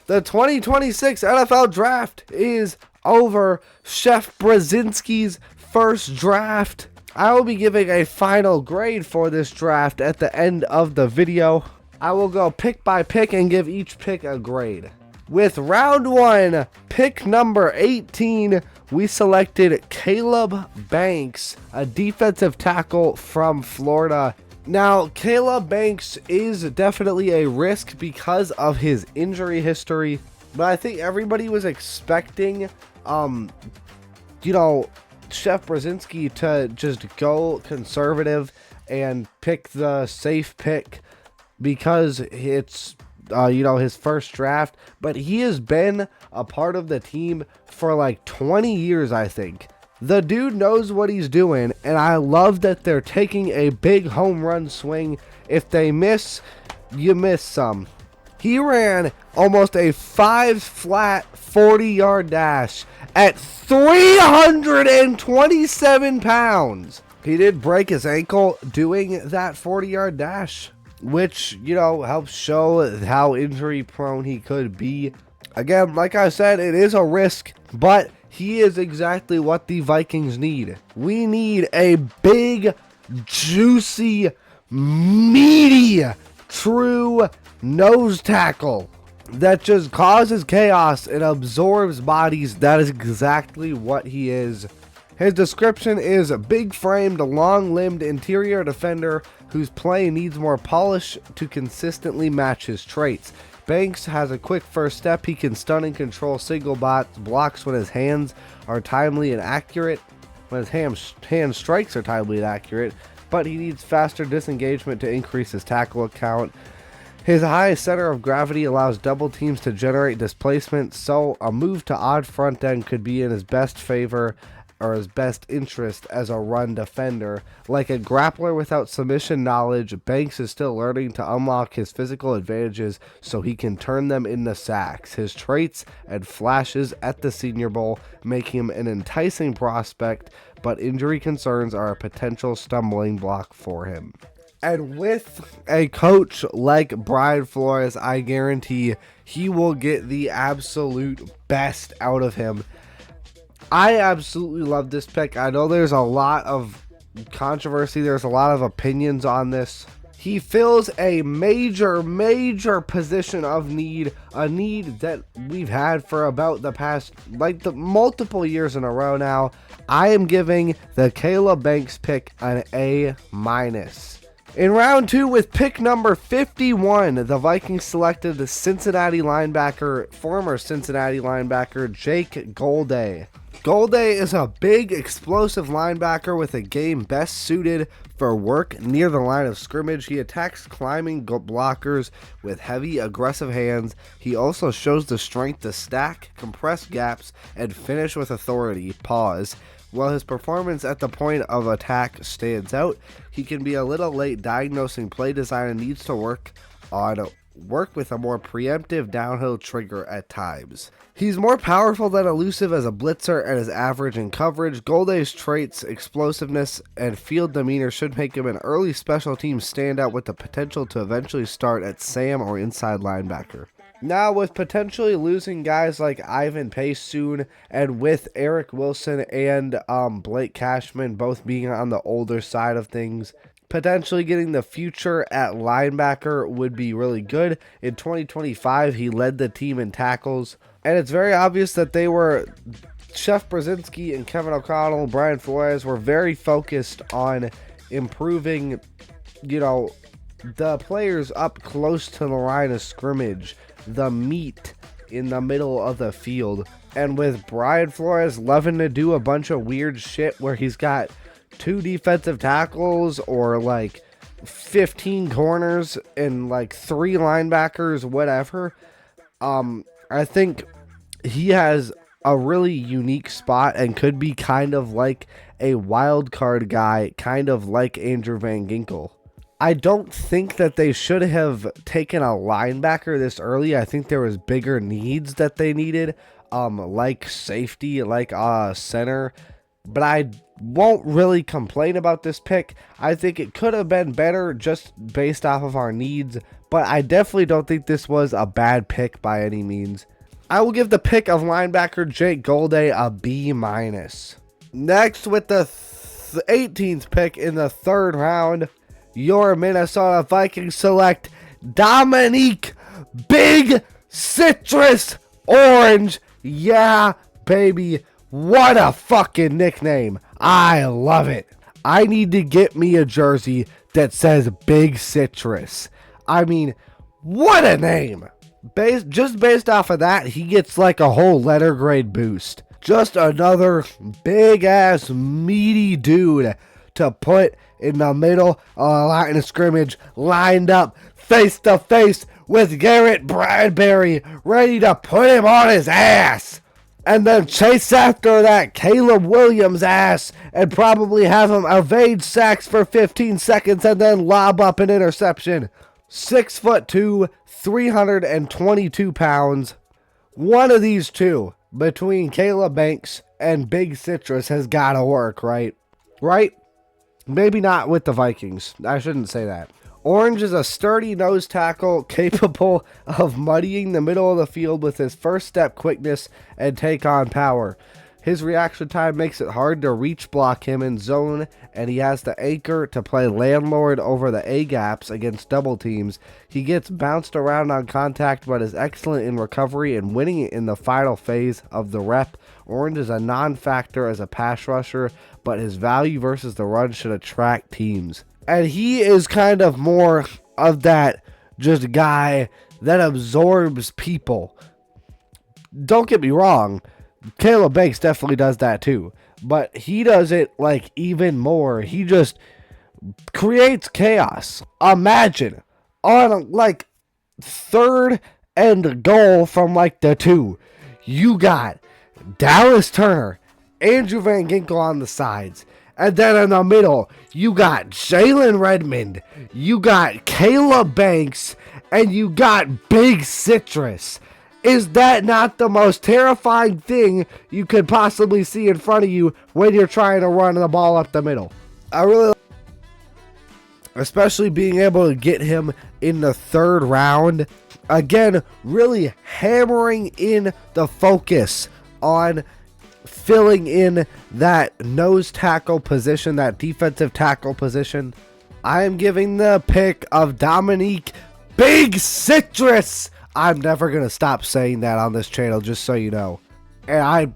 The 2026 NFL Draft is over. Chef Brzezinski's first draft. I will be giving a final grade for this draft at the end of the video. I will go pick by pick and give each pick a grade. With round 1, pick number 18, we selected Caleb Banks, a defensive tackle from Florida. Now, Caleb Banks is definitely a risk because of his injury history, but I think everybody was expecting, Chef Brzezinski to just go conservative and pick the safe pick because it's his first draft, but he has been a part of the team for like 20 years, I think. The dude knows what he's doing, and I love that they're taking a big home run swing. If they miss, you miss some. He ran almost a 5-flat 40-yard dash at 327 pounds. He did break his ankle doing that 40-yard dash, which, helps show how injury prone he could be. Again, like I said, it is a risk, but he is exactly what the Vikings need. We need a big, juicy, meaty, true nose tackle that just causes chaos and absorbs bodies. That is exactly what he is. His description is a big-framed, long-limbed interior defender whose play needs more polish to consistently match his traits. Banks has a quick first step. He can stun and control single blocks when his hands are timely and accurate. When his hand strikes are timely and accurate, but he needs faster disengagement to increase his tackle count. His high center of gravity allows double teams to generate displacement, so a move to odd front end could be in his best favor or his best interest as a run defender. Like a grappler without submission knowledge, Banks is still learning to unlock his physical advantages so he can turn them into sacks. His traits and flashes at the Senior Bowl make him an enticing prospect, but injury concerns are a potential stumbling block for him. And with a coach like Brian Flores, I guarantee he will get the absolute best out of him. I absolutely love this pick. I know there's a lot of controversy. There's a lot of opinions on this. He fills a major position of need, a need that we've had for about the past, the multiple years in a row now. I am giving the Caleb Banks pick an A-. In round 2, with pick number 51, the Vikings selected the former Cincinnati linebacker, Jake Golday. Golday is a big, explosive linebacker with a game best suited for work near the line of scrimmage. He attacks climbing blockers with heavy, aggressive hands. He also shows the strength to stack, compress gaps, and finish with authority. While his performance at the point of attack stands out, he can be a little late diagnosing play design and needs to work with a more preemptive downhill trigger at times. He's more powerful than elusive as a blitzer and is average in coverage. Golday's traits, explosiveness, and field demeanor should make him an early special team standout with the potential to eventually start at Sam or inside linebacker. Now, with potentially losing guys like Ivan Pace soon, and with Eric Wilson and Blake Cashman both being on the older side of things, potentially getting the future at linebacker would be really good. In 2025, he led the team in tackles, and it's very obvious that Chef Brzezinski and Kevin O'Connell and Brian Flores were very focused on improving, the players up close to the line of scrimmage, the meat in the middle of the field. And with Brian Flores loving to do a bunch of weird shit where he's got 2 defensive tackles or 15 corners and 3 linebackers, whatever, I think he has a really unique spot and could be kind of like a wild card guy, kind of like Andrew Van Ginkel. I don't think that they should have taken a linebacker this early. I think there was bigger needs that they needed, like safety, like center. But I won't really complain about this pick. I think it could have been better just based off of our needs. but I definitely don't think this was a bad pick by any means. I will give the pick of linebacker Jake Golday a B-. Next, with the 18th pick in the 3rd round, your Minnesota Vikings select Dominique Big Citrus Orange. Yeah, baby. What a fucking nickname. I love it. I need to get me a jersey that says Big Citrus. I mean, what a name. Just based off of that, he gets like a whole letter grade boost. Just another big ass meaty dude to put in the middle of a line of scrimmage, lined up face to face with Garrett Bradbury, ready to put him on his ass. And then chase after that Caleb Williams ass and probably have him evade sacks for 15 seconds and then lob up an interception. 6'2", 322 pounds. One of these two, between Caleb Banks and Big Citrus, has got to work, right? Right? Maybe not with the Vikings. I shouldn't say that. Orange is a sturdy nose tackle capable of muddying the middle of the field with his first step quickness and take on power. His reaction time makes it hard to reach block him in zone, and he has the anchor to play landlord over the A-gaps against double teams. He gets bounced around on contact but is excellent in recovery and winning it in the final phase of the rep. Orange is a non-factor as a pass rusher, but his value versus the run should attract teams. And he is kind of more of that just guy that absorbs people. Don't get me wrong, Caleb Banks definitely does that too. But he does it like even more. He just creates chaos. Imagine on like 3rd and goal from like the 2. You got Dallas Turner, Andrew Van Ginkel on the sides. And then in the middle, you got Jalen Redmond, you got Caleb Banks, and you got Big Citrus. Is that not the most terrifying thing you could possibly see in front of you when you're trying to run the ball up the middle? I really, especially being able to get him in the 3rd round. Again, really hammering in the focus on filling in that nose tackle position, that defensive tackle position. I am giving the pick of Dominique Big Citrus. I'm never going to stop saying that on this channel, just so you know. And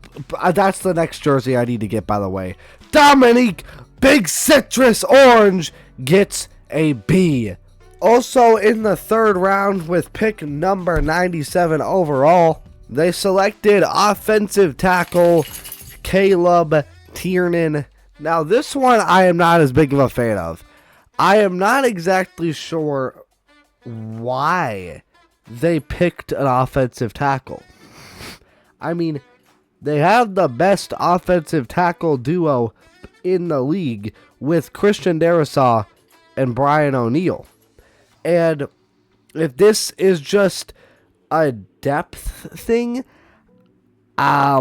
that's the next jersey I need to get, by the way. Dominique Big Citrus Orange gets a B. Also in the 3rd round with pick number 97 overall, they selected offensive tackle Caleb Tiernan. Now this one I am not as big of a fan of. I am not exactly sure why they picked an offensive tackle. I mean, they have the best offensive tackle duo in the league with Christian Darrisaw and Brian O'Neill. And if this is just a depth thing, I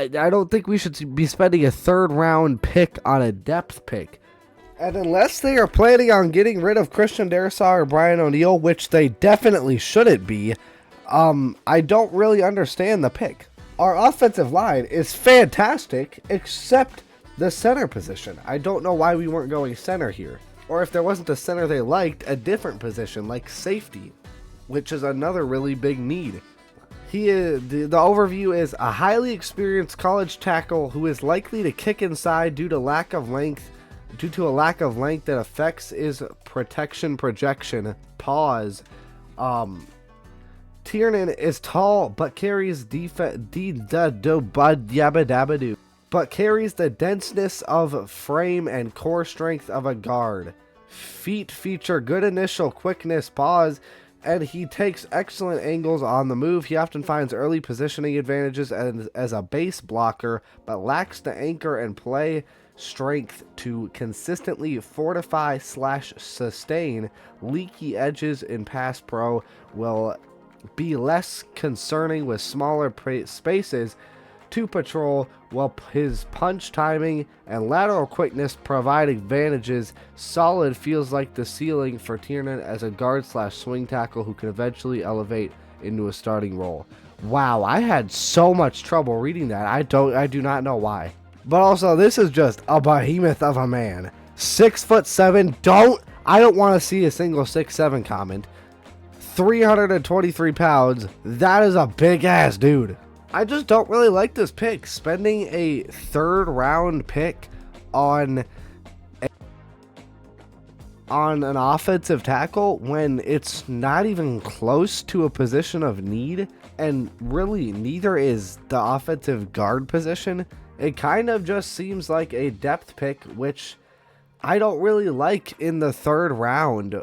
don't think we should be spending a 3rd round pick on a depth pick. And unless they are planning on getting rid of Christian Darrisaw or Brian O'Neill, which they definitely shouldn't be, I don't really understand the pick. Our offensive line is fantastic, except the center position. I don't know why we weren't going center here. Or if there wasn't a center they liked, a different position like safety, which is another really big need. The overview is a highly experienced college tackle who is likely to kick inside due to a lack of length that affects his projection. Tiernan is tall but carries the denseness of frame and core strength of a guard. Feet feature good initial quickness, and he takes excellent angles on the move. He often finds early positioning advantages as a base blocker, but lacks the anchor and play strength to consistently fortify/sustain. Leaky edges in pass pro will be less concerning with smaller spaces to patrol, while his punch timing and lateral quickness provide advantages. Solid feels like the ceiling for Tiernan as a guard slash swing tackle who can eventually elevate into a starting role. Wow, I had so much trouble reading that. I do not know why. But also, this is just a behemoth of a man. 6'7". I don't want to see a single 6'7" comment. 323 pounds. That is a big ass dude. I just don't really like this pick. Spending a 3rd round pick on an offensive tackle when it's not even close to a position of need, and really neither is the offensive guard position. It kind of just seems like a depth pick, which I don't really like in the 3rd round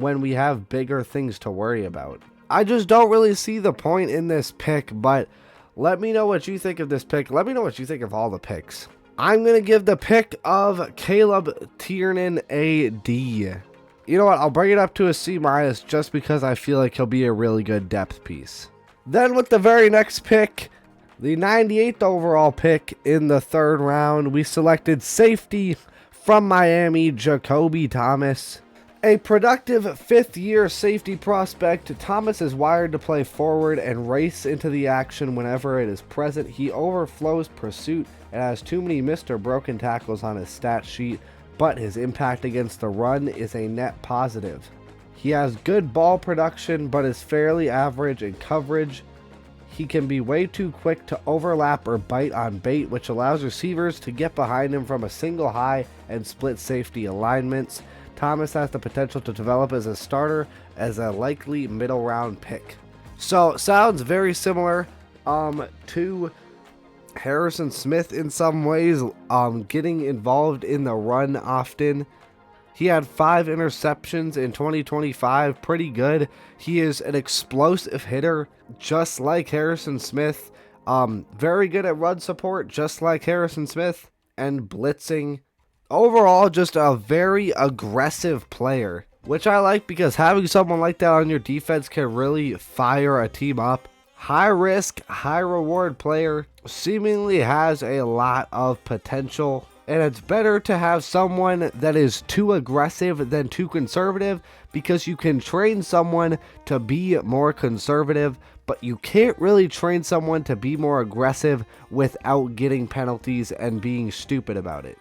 when we have bigger things to worry about. I just don't really see the point in this pick, but let me know what you think of this pick. Let me know what you think of all the picks. I'm going to give the pick of Caleb Tiernan a D. You know what? I'll bring it up to a C- just because I feel like he'll be a really good depth piece. Then with the very next pick, the 98th overall pick in the 3rd round, we selected safety from Miami, Jacoby Thomas. A productive 5th-year safety prospect, Thomas is wired to play forward and race into the action whenever it is present. He overflows pursuit and has too many missed or broken tackles on his stat sheet, but his impact against the run is a net positive. He has good ball production, but is fairly average in coverage. He can be way too quick to overlap or bite on bait, which allows receivers to get behind him from a single high and split safety alignments. Thomas has the potential to develop as a starter as a likely middle round pick. So sounds very similar to Harrison Smith in some ways, getting involved in the run often. He had 5 interceptions in 2025, pretty good. He is an explosive hitter, just like Harrison Smith. Very good at run support, just like Harrison Smith, and blitzing. Overall, just a very aggressive player, which I like because having someone like that on your defense can really fire a team up. High risk, high reward player, seemingly has a lot of potential, and it's better to have someone that is too aggressive than too conservative, because you can train someone to be more conservative, but you can't really train someone to be more aggressive without getting penalties and being stupid about it.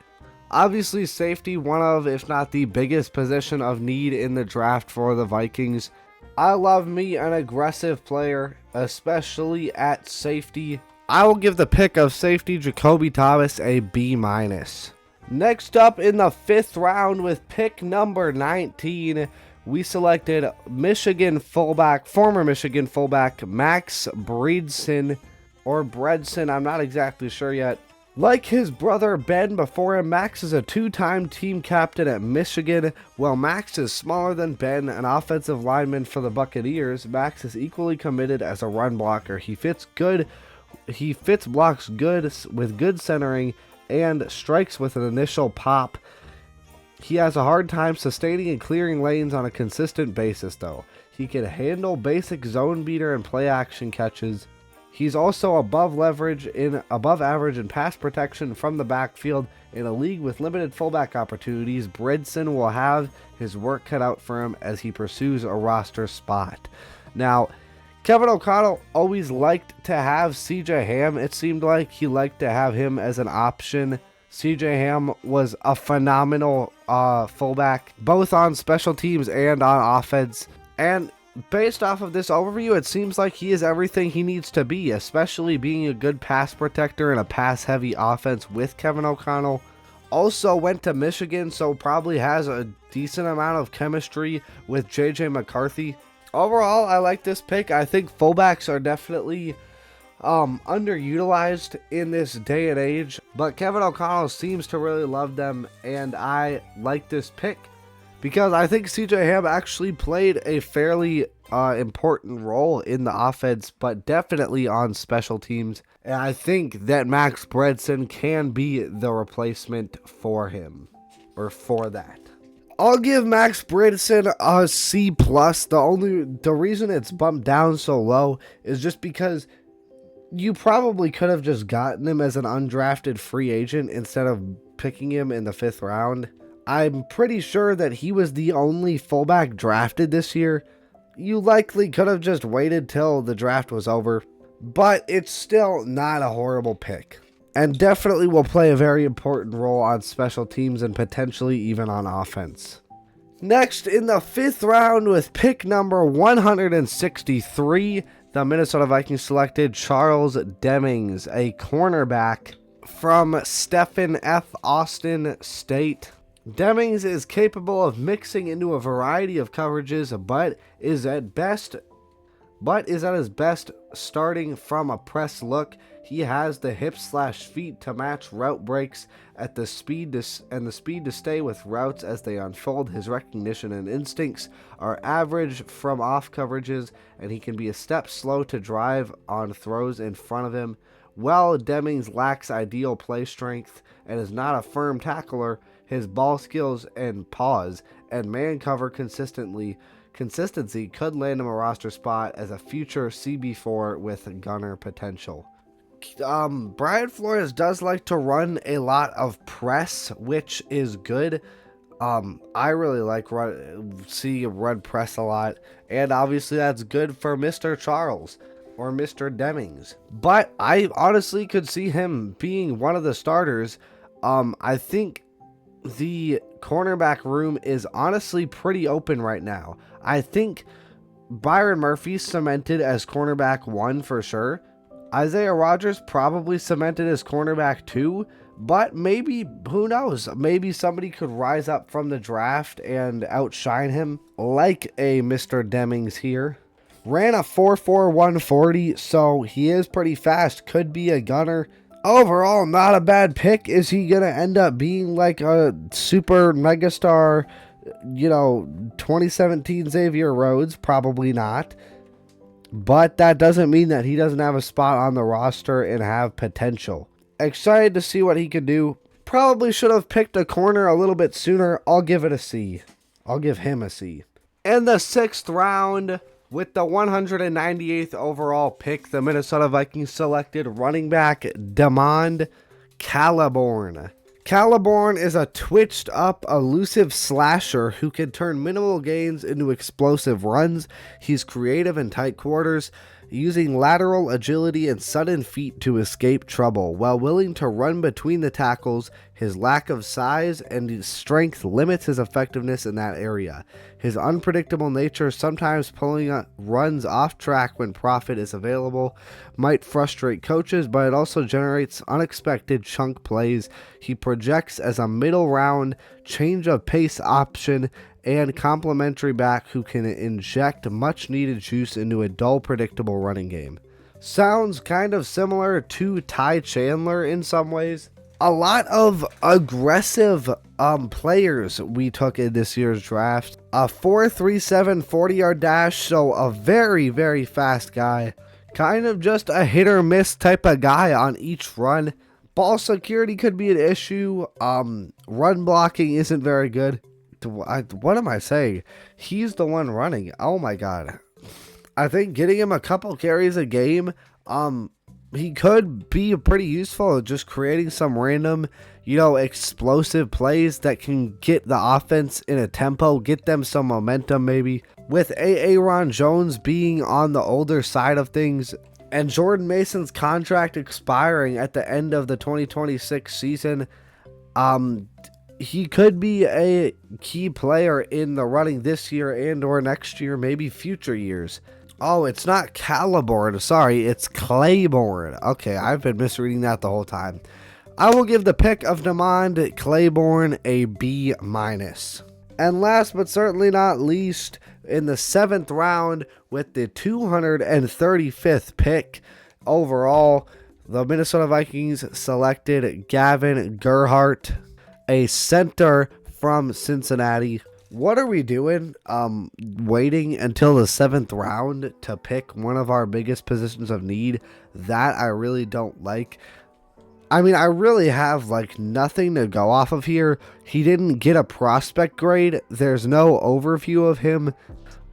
Obviously, safety, one of, if not the biggest position of need in the draft for the Vikings. I love me an aggressive player, especially at safety. I will give the pick of safety Jacoby Thomas a B-. Next up in the 5th round with pick number 19, we selected former Michigan fullback Max Bredson, or Bredson, I'm not exactly sure yet. Like his brother Ben before him, Max is a 2-time team captain at Michigan. While Max is smaller than Ben, an offensive lineman for the Buccaneers, Max is equally committed as a run blocker. He fits blocks good with good centering and strikes with an initial pop. He has a hard time sustaining and clearing lanes on a consistent basis though. He can handle basic zone beater and play action catches. He's also above average in pass protection from the backfield. In a league with limited fullback opportunities, Bredson will have his work cut out for him as he pursues a roster spot. Now, Kevin O'Connell always liked to have CJ Ham. It seemed like he liked to have him as an option. CJ Ham was a phenomenal fullback, both on special teams and on offense. And based off of this overview, it seems like he is everything he needs to be, especially being a good pass protector in a pass-heavy offense with Kevin O'Connell. Also went to Michigan, so probably has a decent amount of chemistry with JJ McCarthy. Overall, I like this pick. I think fullbacks are definitely underutilized in this day and age, but Kevin O'Connell seems to really love them, and I like this pick because I think CJ Ham actually played a fairly important role in the offense, but definitely on special teams. And I think that Max Bredson can be the replacement for him, or for that. I'll give Max Bredson a C+. The reason it's bumped down so low is just because You probably could have just gotten him as an undrafted free agent instead of picking him in the 5th round. I'm pretty sure that he was the only fullback drafted this year. You likely could have just waited till the draft was over, but it's still not a horrible pick, and definitely will play a very important role on special teams and potentially even on offense. Next, in the 5th round with pick number 163, the Minnesota Vikings selected Charles Demings, a cornerback from Stephen F. Austin State. Demings is capable of mixing into a variety of coverages, but is at his best starting from a press look. He has the hips/feet to match route breaks at the speed to stay with routes as they unfold. His recognition and instincts are average from off coverages, and he can be a step slow to drive on throws in front of him. While Demings lacks ideal play strength and is not a firm tackler, his ball skills and paws and man cover consistency could land him a roster spot as a future CB4 with gunner potential. Brian Flores does like to run a lot of press, which is good. I really like run press a lot, and obviously that's good for Mr. Charles or Mr. Demings. But I honestly could see him being one of the starters. I think the cornerback room is honestly pretty open right now. I think Byron Murphy cemented as cornerback 1 for sure. Isaiah Rodgers probably cemented as cornerback 2, but maybe, who knows, maybe somebody could rise up from the draft and outshine him, like a Mr. Demings here. Ran a 4.4 140, so he is pretty fast, could be a gunner. Overall, not a bad pick. Is he going to end up being like a super megastar, 2017 Xavier Rhodes? Probably not. But that doesn't mean that he doesn't have a spot on the roster and have potential. Excited to see what he can do. Probably should have picked a corner a little bit sooner. I'll give it a C. I'll give him a C. In the 6th round, with the 198th overall pick, the Minnesota Vikings selected running back Damond Caliborn. Caliborn is a twitched up, elusive slasher who can turn minimal gains into explosive runs. He's creative in tight quarters, using lateral agility and sudden feet to escape trouble. While willing to run between the tackles, his lack of size and strength limits his effectiveness in that area. His unpredictable nature, sometimes pulling runs off track when profit is available, might frustrate coaches, but it also generates unexpected chunk plays. He projects as a middle round change of pace option and complementary back who can inject much needed juice into a dull, predictable running game. Sounds kind of similar to Ty Chandler in some ways. A lot of aggressive players we took in this year's draft. A 4.37 40-yard dash, so a very, very fast guy. Kind of just a hit or miss type of guy on each run. Ball security could be an issue. Run blocking isn't very good. What am I saying? He's the one running. Oh my god. I think getting him a couple carries a game, he could be pretty useful, just creating some random, explosive plays that can get the offense in a tempo, get them some momentum maybe. With Aaron Jones being on the older side of things and Jordan Mason's contract expiring at the end of the 2026 season, he could be a key player in the running this year and or next year, maybe future years. Oh, it's not Caliborn. Sorry, it's Claiborne. Okay, I've been misreading that the whole time. I will give the pick of Damond Claiborne a B-. And last but certainly not least, in the 7th round with the 235th pick overall, the Minnesota Vikings selected Gavin Gerhardt, a center from Cincinnati. What are we doing? Waiting until the 7th round to pick one of our biggest positions of need? That I really don't like. I mean, I really have nothing to go off of here. He didn't get a prospect grade. There's no overview of him.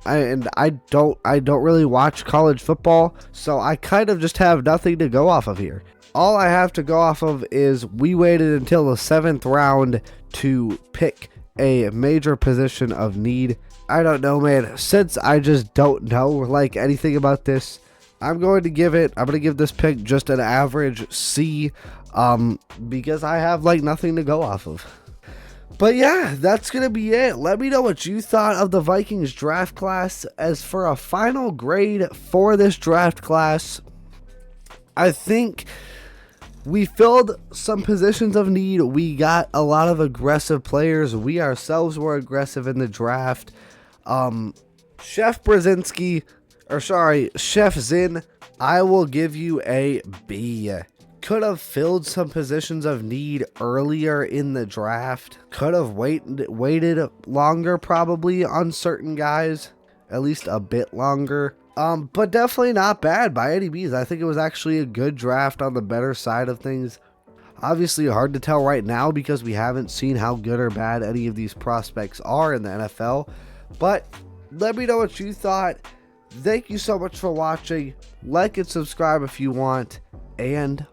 I don't really watch college football, so I kind of just have nothing to go off of here. All I have to go off of is we waited until the 7th round to pick a major position of need. I don't know, man. Since I just don't know like anything about this, I'm going to give this pick just an average C, because I have like nothing to go off of. But yeah, that's going to be it. Let me know what you thought of the Vikings draft class. As for a final grade for this draft class, I think we filled some positions of need. We got a lot of aggressive players. We ourselves were aggressive in the draft. Chef Zinn, I will give you a B. Could have filled some positions of need earlier in the draft. Could have waited longer probably on certain guys. At least a bit longer. But definitely not bad by any means. I think it was actually a good draft on the better side of things. Obviously hard to tell right now because we haven't seen how good or bad any of these prospects are in the NFL. But let me know what you thought. Thank you so much for watching. Like and subscribe if you want. And